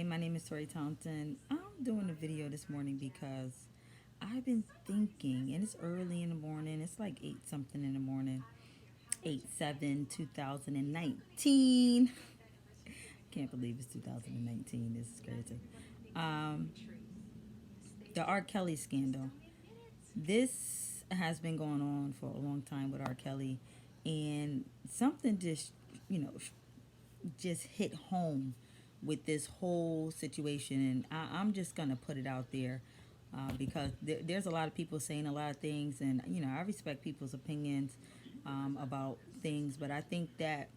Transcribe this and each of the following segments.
Hi, my name is Tori Thompson. I'm doing a video this morning because I've been thinking, and it's early in the morning. It's like 8 something in the morning. 8/7 2019. Can't believe it's 2019. This is crazy. Um, the R. Kelly scandal. This has been going on for a long time with R. Kelly, and something you know, just hit home with this whole situation. And I'm just going to put it out there because there's a lot of people saying a lot of things. And, I respect people's opinions about things. But I think that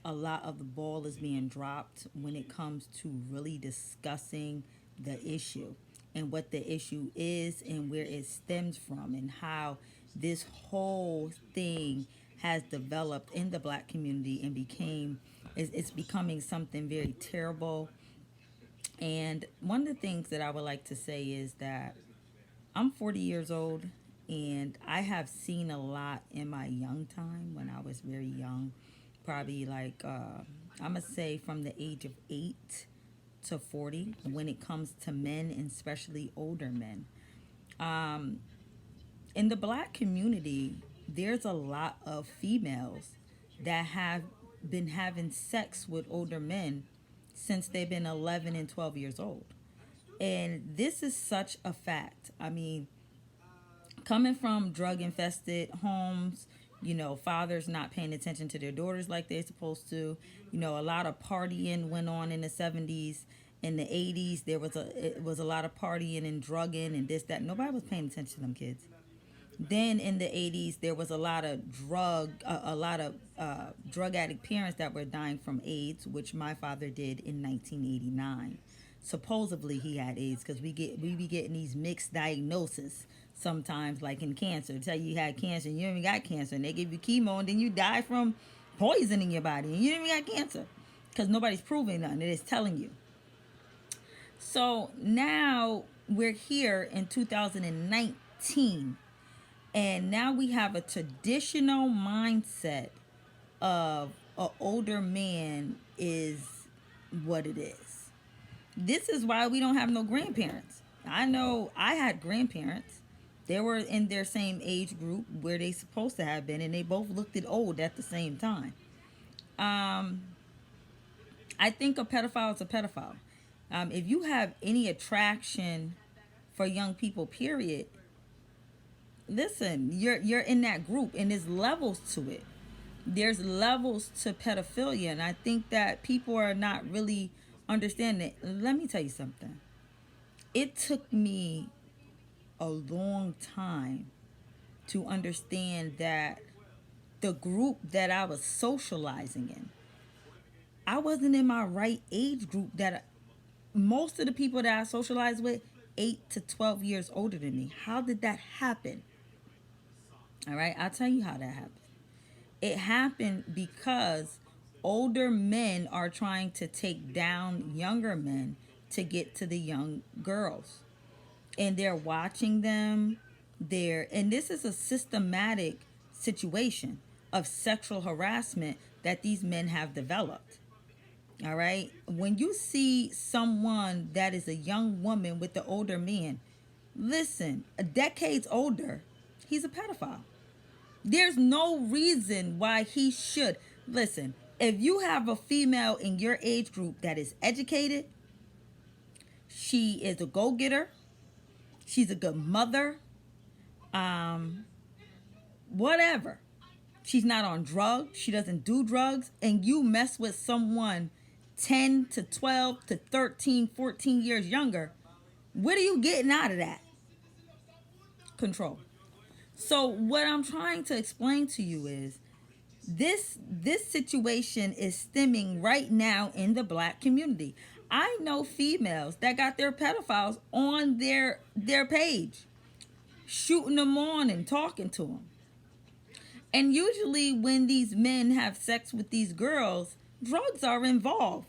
a lot of the ball is being dropped when it comes to really discussing the issue and what the issue is and where it stems from and how this whole thing has developed in the black community and it's becoming something very terrible. And one of the things that I would like to say is that I'm 40 years old, and I have seen a lot in my young time when I was very young, probably like, I'm going to say from the age of 8 to 40 when it comes to men, and especially older men. Um, in the black community, there's a lot of females that have been having sex with older men since they've been 11 and 12 years old. And this is such a fact. I mean, coming from drug infested homes, fathers not paying attention to their daughters like they're supposed to. A lot of partying went on in the 70s. In the 80s, it was a lot of partying and drugging and this, that. Nobody was paying attention to them kids. Then in the 80s, there was a lot of drug addict parents that were dying from AIDS, which my father did in 1989. Supposedly he had AIDS because we be getting these mixed diagnoses sometimes, like in cancer. Tell you had cancer and you don't even got cancer, and they give you chemo and then you die from poison in your body and you don't even got cancer because nobody's proving nothing. It is telling you. So now we're here in 2019, and now we have a traditional mindset of an older man is what it is. This is why we don't have no grandparents. I know I had grandparents. They were in their same age group where they supposed to have been, and they both looked at old at the same time. Um, I think a pedophile is a pedophile. If you have any attraction for young people, period, listen, you're in that group, and there's levels to it. There's levels to pedophilia, and I think that people are not really understanding it. Let me tell you something. It took me a long time to understand that the group that I was socializing in, I wasn't in my right age group. That most of the people that I socialized with, 8 to 12 years older than me. How did that happen? All right, I'll tell you how that happened. It happened because older men are trying to take down younger men to get to the young girls. And they're watching them. And this is a systematic situation of sexual harassment that these men have developed. All right. When you see someone that is a young woman with the older man, listen, a decades older, he's a pedophile. There's no reason why he should. Listen, if you have a female in your age group that is educated, she is a go getter, she's a good mother, um, whatever. She's not on drugs, she doesn't do drugs, and you mess with someone 10 to 12 to 13, 14 years younger, what are you getting out of that? Control. So what I'm trying to explain to you is this situation is stemming right now in the black community. I know females that got their pedophiles on their page, shooting them on and talking to them. And usually when these men have sex with these girls, drugs are involved.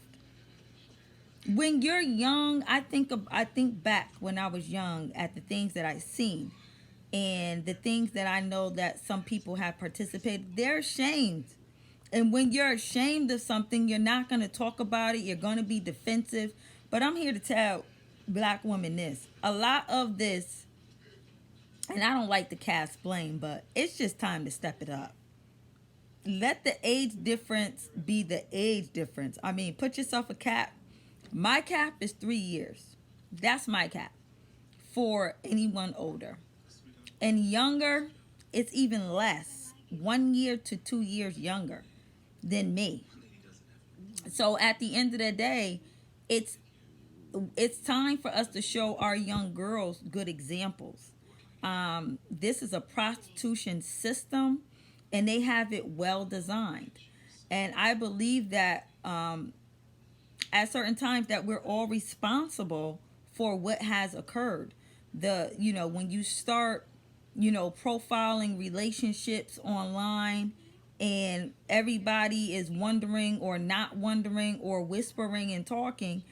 When you're young, I think back when I was young at the things that I seen and the things that I know that some people have participated. They're ashamed. And when you're ashamed of something, you're not going to talk about it. You're going to be defensive. But I'm here to tell black women this. A lot of this, and I don't like to cast blame, but it's just time to step it up. Let the age difference be the age difference. I mean, put yourself a cap. My cap is 3 years. That's my cap for anyone older. And younger, it's even less. 1 year to 2 years younger than me. So at the end of the day, it's time for us to show our young girls good examples. This is a prostitution system, and they have it well designed. And I believe that at certain times that we're all responsible for what has occurred. When you start, profiling relationships online, and everybody is wondering or not wondering or whispering and talking,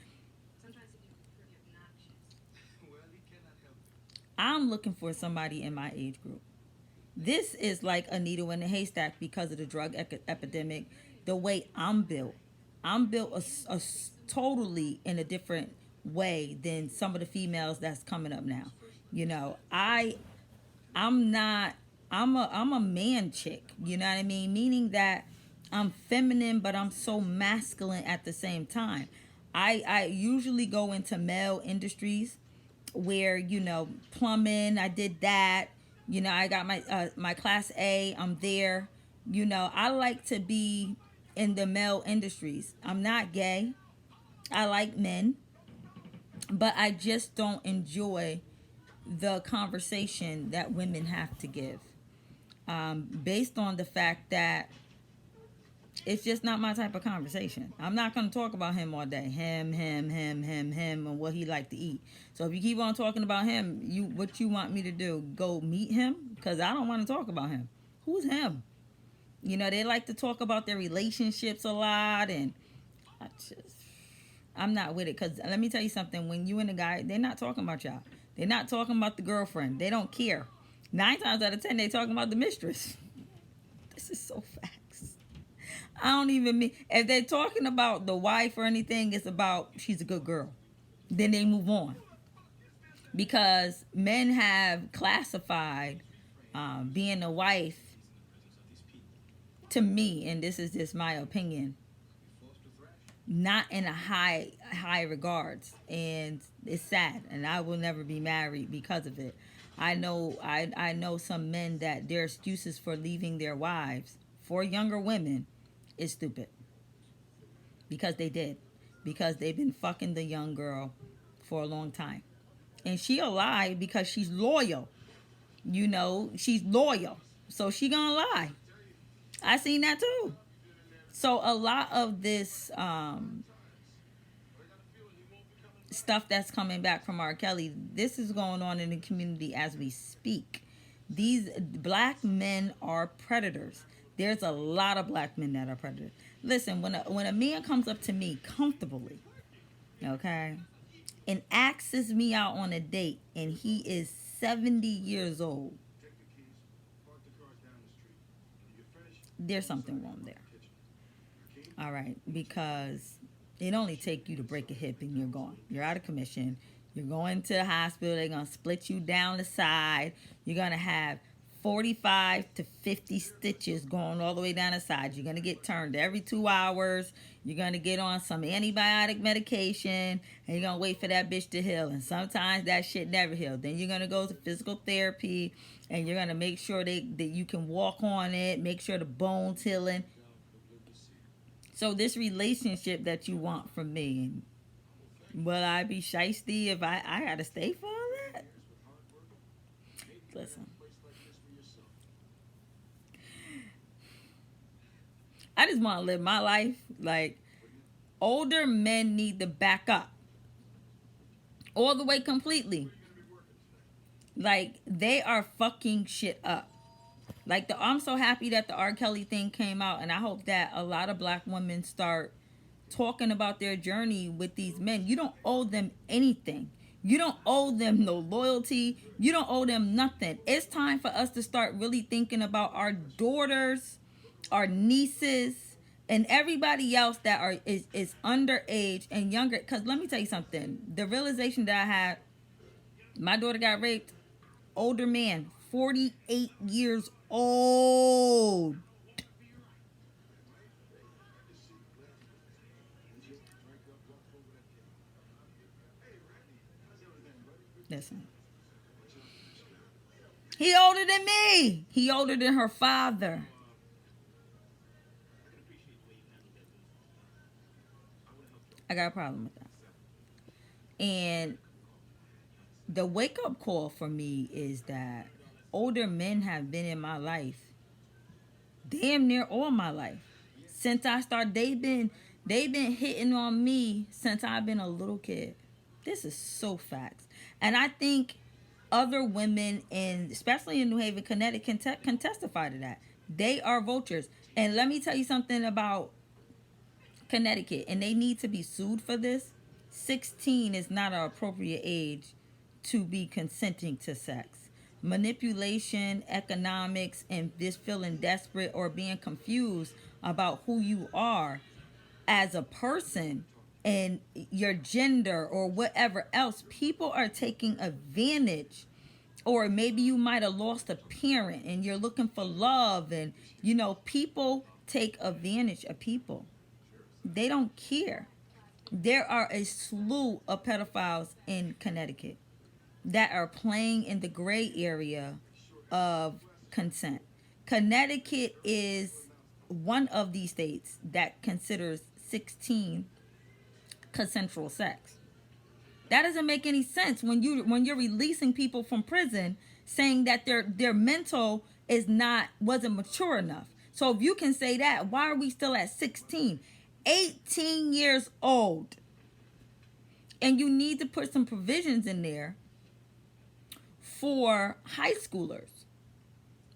I'm looking for somebody in my age group. This is like a needle in a haystack because of the drug epidemic. The way I'm built totally in a different way than some of the females that's coming up now. I'm not. I'm a man chick. You know what I mean? Meaning that I'm feminine, but I'm so masculine at the same time. I usually go into male industries where plumbing. I did that. I got my class A. I'm there. I like to be in the male industries. I'm not gay. I like men, but I just don't enjoy the conversation that women have to give, based on the fact that it's just not my type of conversation. I'm not going to talk about him all day. Him, and what he like to eat. So if you keep on talking about him, what you want me to do? Go meet him? Because I don't want to talk about him. Who's him? They like to talk about their relationships a lot, and I'm not with it. Because let me tell you something. When you and the guy, they're not talking about y'all. They're not talking about the girlfriend. They don't care. 9 times out of 10, they're talking about the mistress. This is so facts. I don't even mean, if they're talking about the wife or anything, it's about she's a good girl. Then they move on. Because men have classified being a wife, to me, and this is just my opinion, not in a high regards, and it's sad, and I will never be married because of it. I know some men that their excuses for leaving their wives for younger women is stupid, because they've been fucking the young girl for a long time, and she'll lie because she's loyal. She's loyal, so she gonna lie. I seen that too. So a lot of this stuff that's coming back from R. Kelly, this is going on in the community as we speak. These black men are predators. There's a lot of black men that are predators. Listen, when a man comes up to me comfortably, okay, and asks me out on a date, and he is 70 years old, there's something wrong there. All right, because it only take you to break a hip and you're gone. You're out of commission. You're going to the hospital. They're going to split you down the side. You're going to have 45 to 50 stitches going all the way down the side. You're going to get turned every 2 hours. You're going to get on some antibiotic medication, and you're going to wait for that bitch to heal. And sometimes that shit never heals. Then you're going to go to physical therapy, and you're going to make sure that you can walk on it, make sure the bone's healing. So this relationship that you want from me, will I be shiesty if I got to stay for all that? Listen. I just want to live my life. Like, older men need to back up all the way completely. Like, they are fucking shit up. Like, I'm so happy that the R. Kelly thing came out, and I hope that a lot of black women start talking about their journey with these men. You don't owe them anything. You don't owe them no loyalty. You don't owe them nothing. It's time for us to start really thinking about our daughters, our nieces, And everybody else that is underage and younger. Because let me tell you something. The realization that I had, my daughter got raped, older man, 48 years old. Listen, he older than me. He older than her father. I got a problem with that. And the wake up call for me is that older men have been in my life damn near all my life. Since I started, they've been hitting on me since I've been a little kid. This is so facts. And I think other women in, especially in New Haven, Connecticut, can testify to that. They are vultures. And let me tell you something about Connecticut, and they need to be sued for this. 16 is not an appropriate age to be consenting to sex. Manipulation, economics, and just feeling desperate or being confused about who you are as a person and your gender or whatever else, people are taking advantage. Or maybe you might have lost a parent and you're looking for love, and people take advantage of people. They don't care. There are a slew of pedophiles in Connecticut that are playing in the gray area of consent. Connecticut is one of these states that considers 16 consensual sex. That doesn't make any sense when you're releasing people from prison, saying that their mental wasn't mature enough. So if you can say that, why are we still at 16? 18 years old. And you need to put some provisions in there for high schoolers,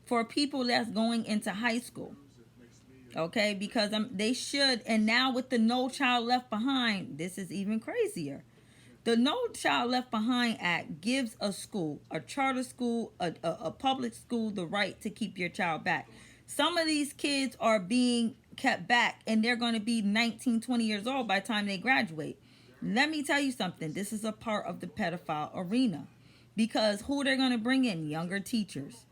for people that's going into high school. Okay, because they should. And now with the No Child Left Behind, this is even crazier. The No Child Left Behind Act gives a school, a charter school, a public school, the right to keep your child back. Some of these kids are being kept back, and they're going to be 19, 20 years old by the time they graduate. Let me tell you something. This is a part of the pedophile arena. Because who they're going to bring in? Younger teachers.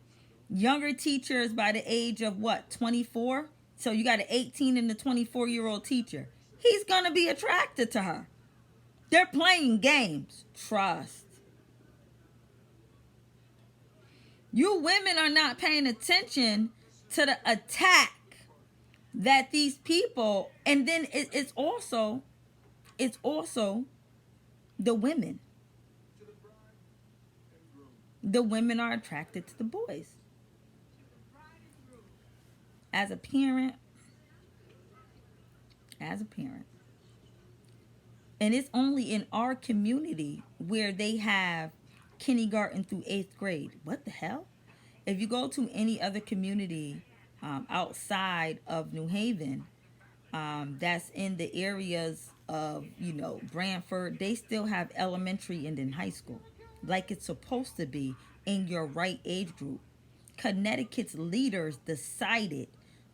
Younger teachers by the age of what? 24? So you got an 18 and a 24-year-old teacher. He's going to be attracted to her. They're playing games. Trust. You women are not paying attention to the attack that these people, and then it's also the women. The women are attracted to the boys. As a parent, and it's only in our community where they have kindergarten through 8th grade. What the hell? If you go to any other community outside of New Haven, that's in the areas of, Branford, they still have elementary and then high school, like it's supposed to be in your right age group. Connecticut's leaders decided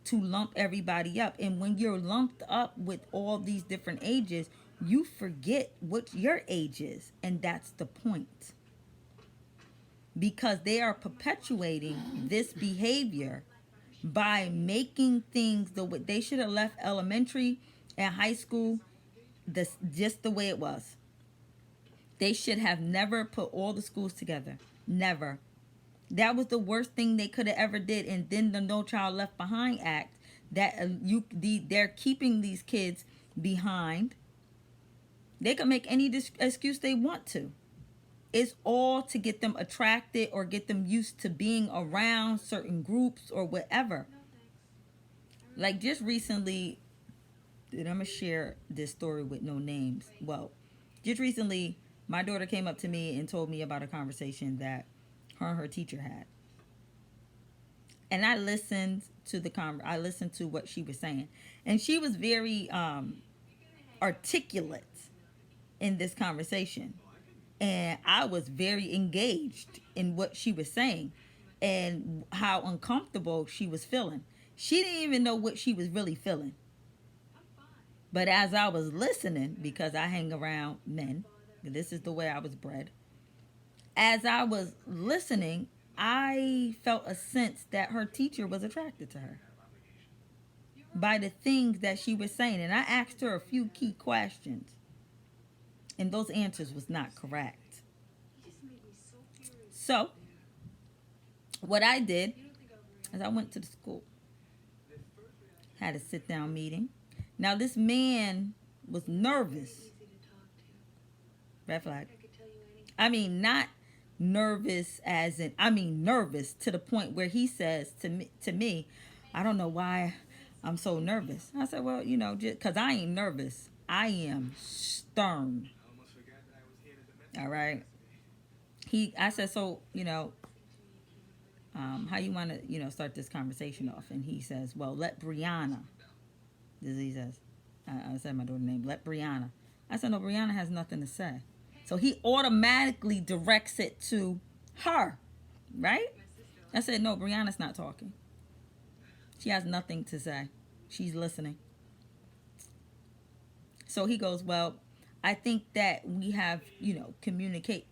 to lump everybody up. And when you're lumped up with all these different ages, you forget what your age is. And that's the point. Because they are perpetuating this behavior by making things the way they should have left elementary and high school just the way it was. They should have never put all the schools together. Never. That was the worst thing they could have ever did. And then the No Child Left Behind Act, that they're keeping these kids behind. They can make any excuse they want to. It's all to get them attracted or get them used to being around certain groups or whatever. Like just recently, and I'm going to share this story with no names. Well, just recently, my daughter came up to me and told me about a conversation that her and her teacher had. And I listened to I listened to what she was saying. And she was very articulate in this conversation. And I was very engaged in what she was saying and how uncomfortable she was feeling. She didn't even know what she was really feeling. But as I was listening, because I hang around men, this is the way I was bred. As I was listening, I felt a sense that her teacher was attracted to her by the things that she was saying. And I asked her a few key questions, and those answers was not correct. So, what I did is I went to the school, had a sit down meeting. Now, this man was nervous. Red flag. I mean, not nervous as in, I mean, nervous to the point where he says to me, I don't know why I'm so nervous. I said, well, just because I ain't nervous. I am stern. All right. I said, so, how you want to, start this conversation off? And he says, well, let Brianna, this is he says, I said my daughter's name, let Brianna. I said, no, Brianna has nothing to say. So he automatically directs it to her, right? I said, no, Brianna's not talking. She has nothing to say. She's listening. So he goes, well, I think that we have, communicate.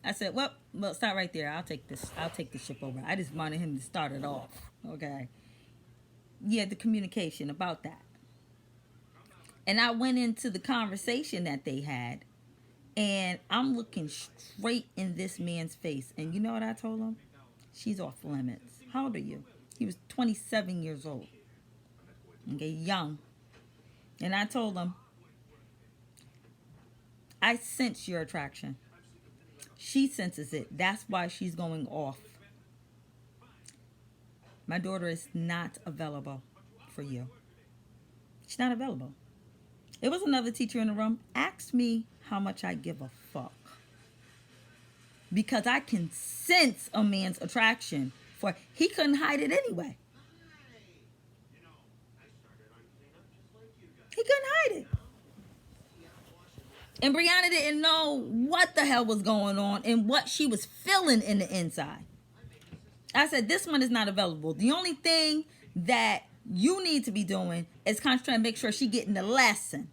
I said, well, stop right there. I'll take the ship over. I just wanted him to start it off. Okay. Yeah, the communication about that. And I went into the conversation that they had, and I'm looking straight in this man's face. And you know what I told him? She's off limits. How old are you? He was 27 years old. Okay, young. And I told him, I sense your attraction. She senses it. That's why she's going off. My daughter is not available for you. She's not available. There was another teacher in the room. Asked me how much I give a fuck. Because I can sense a man's attraction for, he couldn't hide it anyway. He couldn't hide it. And Brianna didn't know what the hell was going on and what she was feeling in the inside. I said, this one is not available. The only thing that you need to be doing is concentrate and make sure she's getting the lesson.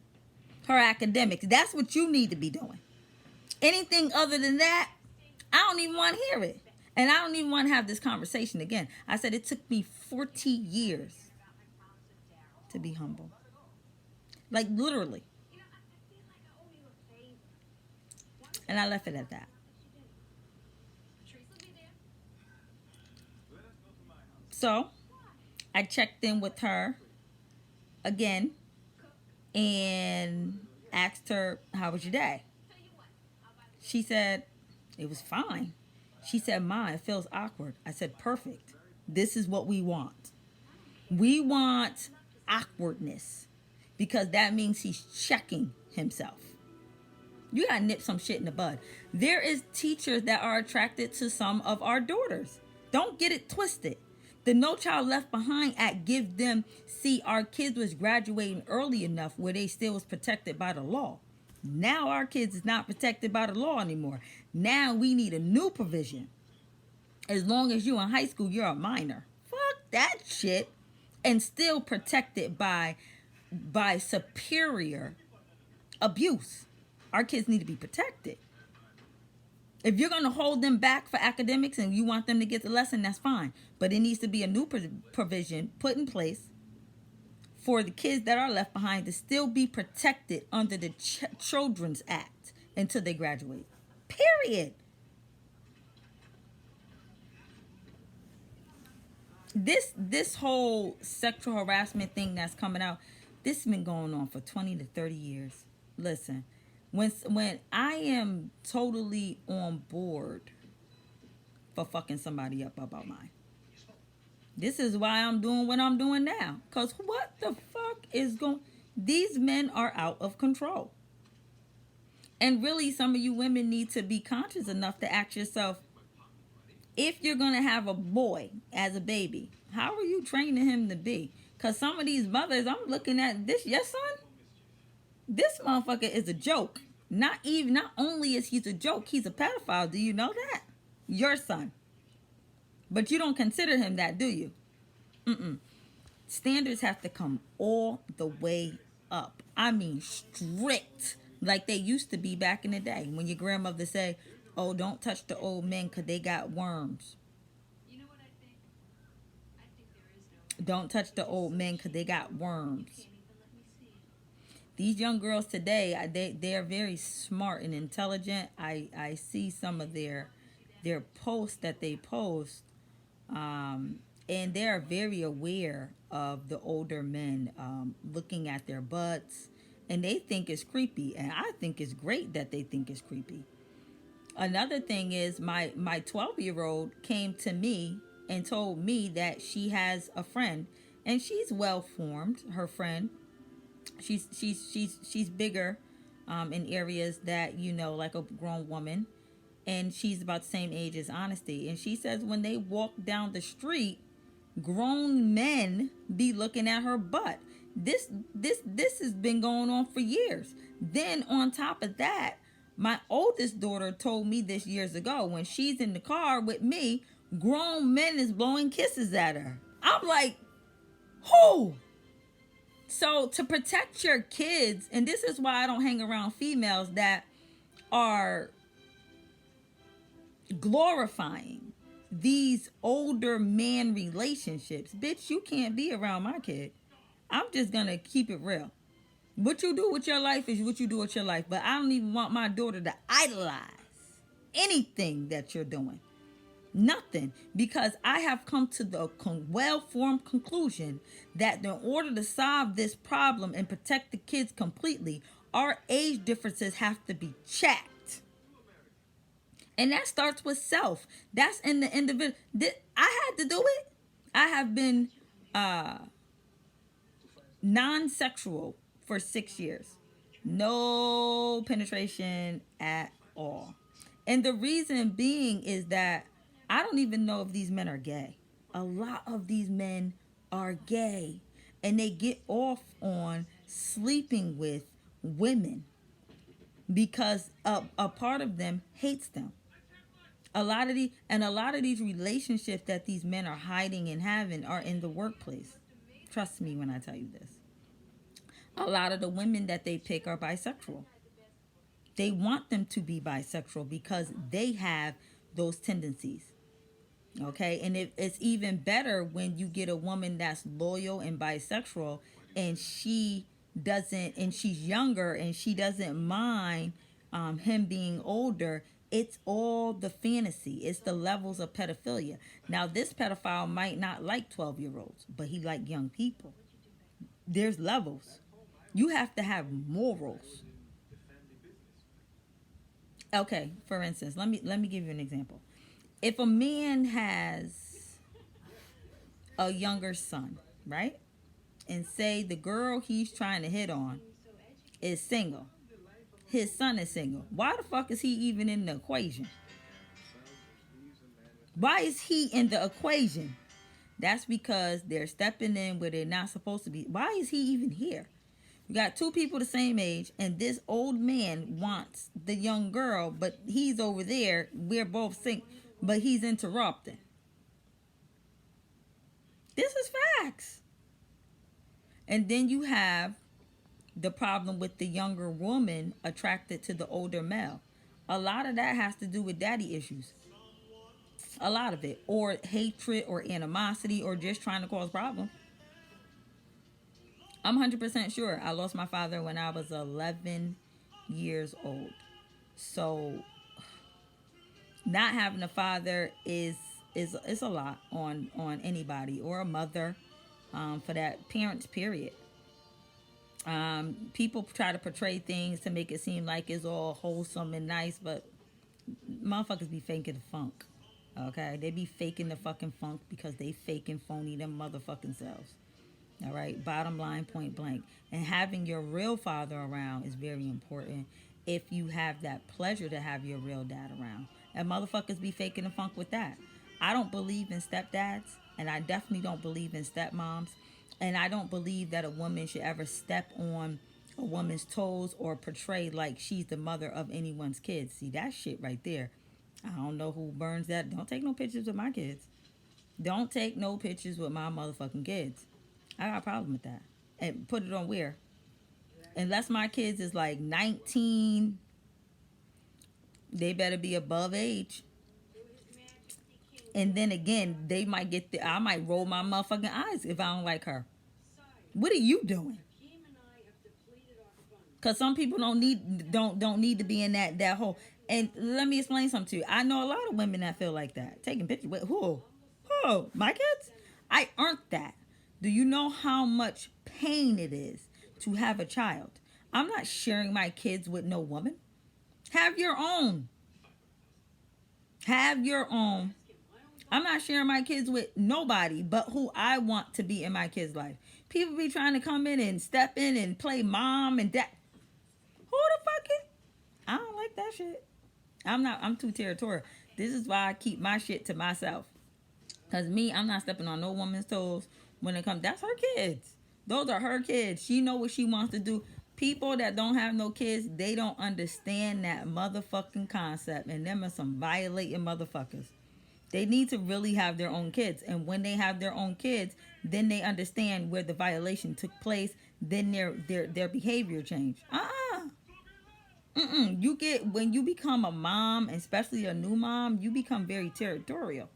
Her academics. That's what you need to be doing. Anything other than that, I don't even want to hear it. And I don't even want to have this conversation again. I said, it took me 40 years to be humble. Like, literally. And I left it at that. So, I checked in with her again and asked her, how was your day? She said, it was fine. She said, Ma, it feels awkward. I said, perfect. This is what we want. We want awkwardness because that means he's checking himself. You gotta nip some shit in the bud. There is teachers that are attracted to some of our daughters. Don't get it twisted. The No Child Left Behind Act gives them, see, our kids was graduating early enough where they still was protected by the law. Now our kids is not protected by the law anymore. Now we need a new provision. As long as you in high school, you're a minor. Fuck that shit. And still protected by superior abuse. Our kids need to be protected. If you're going to hold them back for academics and you want them to get the lesson, that's fine. But it needs to be a new provision put in place for the kids that are left behind to still be protected under the Children's Act until they graduate. Period. This whole sexual harassment thing that's coming out, this has been going on for 20 to 30 years. Listen. When I am totally on board for fucking somebody up about mine. This is why I'm doing what I'm doing now. Because what the fuck is going... These men are out of control. And really, some of you women need to be conscious enough to ask yourself, if you're going to have a boy as a baby, how are you training him to be? Because some of these mothers, I'm looking at this, your son? This motherfucker is a joke. Not only is he a joke, he's a pedophile. Do you know that? Your son. But you don't consider him that, do you? Standards have to come all the way up. I mean strict, like they used to be back in the day when your grandmother say, "Oh, don't touch the old men because they got worms. Don't touch the old men because they got worms." These young girls today, they are very smart and intelligent. I see some of their posts that they post, um, and they are very aware of the older men looking at their butts, and they think it's creepy, and I think it's great that they think it's creepy. Another thing is my 12-year-old came to me and told me that she has a friend, and she's well formed. Her friend, she's bigger in areas that like a grown woman, and she's about the same age as Honesty. And she says when they walk down the street, grown men be looking at her butt. This has been going on for years. Then on top of that, my oldest daughter told me this years ago when she's in the car with me, grown men is blowing kisses at her. I'm like, who? So to protect your kids, and this is why I don't hang around females that are glorifying these older man relationships. Bitch, you can't be around my kid. I'm just gonna keep it real. What you do with your life is what you do with your life. But I don't even want my daughter to idolize anything that you're doing. Nothing. Because I have come to the well-formed conclusion that in order to solve this problem and protect the kids completely, our age differences have to be checked. And that starts with self. That's in the individual. I had to do it. I have been non-sexual for 6 years. No penetration at all. And the reason being is that I don't even know if these men are gay. A lot of these men are gay. And they get off on sleeping with women because a part of them hates them. A lot of these relationships that these men are hiding and having are in the workplace. Trust me when I tell you this. A lot of the women that they pick are bisexual. They want them to be bisexual because they have those tendencies. Okay, and it's even better when you get a woman that's loyal and bisexual, and she's younger and she doesn't mind him being older. It's all the fantasy. It's the levels of pedophilia. Now, this pedophile might not like 12-year-olds, but he like young people. There's levels. You have to have morals. Okay, for instance, let me give you an example. If a man has a younger son, right? And say the girl he's trying to hit on is single. His son is single. Why the fuck is he even in the equation? Why is he in the equation? That's because they're stepping in where they're not supposed to be. Why is he even here? You got two people the same age, and this old man wants the young girl, but he's over there. We're both single, but he's interrupting. This is facts. And then you have the problem with the younger woman attracted to the older male. A lot of that has to do with daddy issues. A lot of it. Or hatred or animosity or just trying to cause problems. I'm 100% sure I lost my father when I was 11 years old. So not having a father is a lot on anybody, or a mother, for that, parents, period. People try to portray things to make it seem like it's all wholesome and nice, but motherfuckers be faking the funk. Okay, they be faking the fucking funk because they fake and phony them motherfucking selves. All right, bottom line, point blank. And having your real father around is very important if you have that pleasure to have your real dad around. And motherfuckers be faking the funk with that. I don't believe in stepdads, and I definitely don't believe in stepmoms. And I don't believe that a woman should ever step on a woman's toes or portray like she's the mother of anyone's kids. See, that shit right there. I don't know who burns that. Don't take no pictures with my kids. Don't take no pictures with my motherfucking kids. I got a problem with that. And put it on where? unless my kids is like 19, they better be above age. And then again, they might get I might roll my motherfucking eyes if I don't like her. What are you doing? Cause some people don't need to be in that hole. And let me explain something to you. I know a lot of women that feel like that. Taking pictures with who? Who? My kids? I earned that. Do you know how much pain it is to have a child? I'm not sharing my kids with no woman. Have your own. Have your own. I'm not sharing my kids with nobody but who I want to be in my kids' life. People be trying to come in and step in and play mom and dad. Who the fuck is? I don't like that shit. I'm too territorial. This is why I keep my shit to myself. Cause me, I'm not stepping on no woman's toes when it comes. That's her kids. Those are her kids. She know what she wants to do. People that don't have no kids, they don't understand that motherfucking concept. And them are some violating motherfuckers. They need to really have their own kids. And when they have their own kids, then they understand where the violation took place. Then their behavior changed. You get, when you become a mom, especially a new mom, you become very territorial.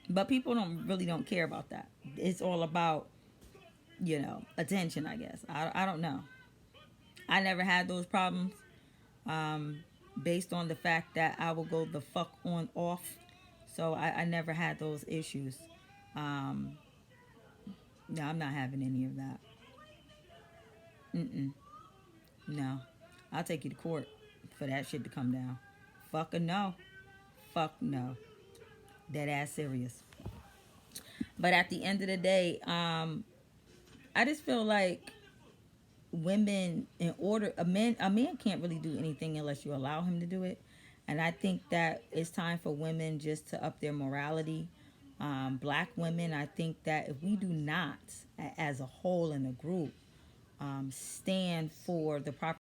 But people don't care about that. It's all about, attention, I guess. I don't know. I never had those problems, based on the fact that I will go the fuck on off. So I never had those issues. No, I'm not having any of that. No. I'll take you to court for that shit to come down. Fuck a no. Fuck no. Dead ass serious. But at the end of the day, I just feel like women, a man can't really do anything unless you allow him to do it. And I think that it's time for women just to up their morality. Black women, I think that if we do not, as a whole in a group, stand for the proper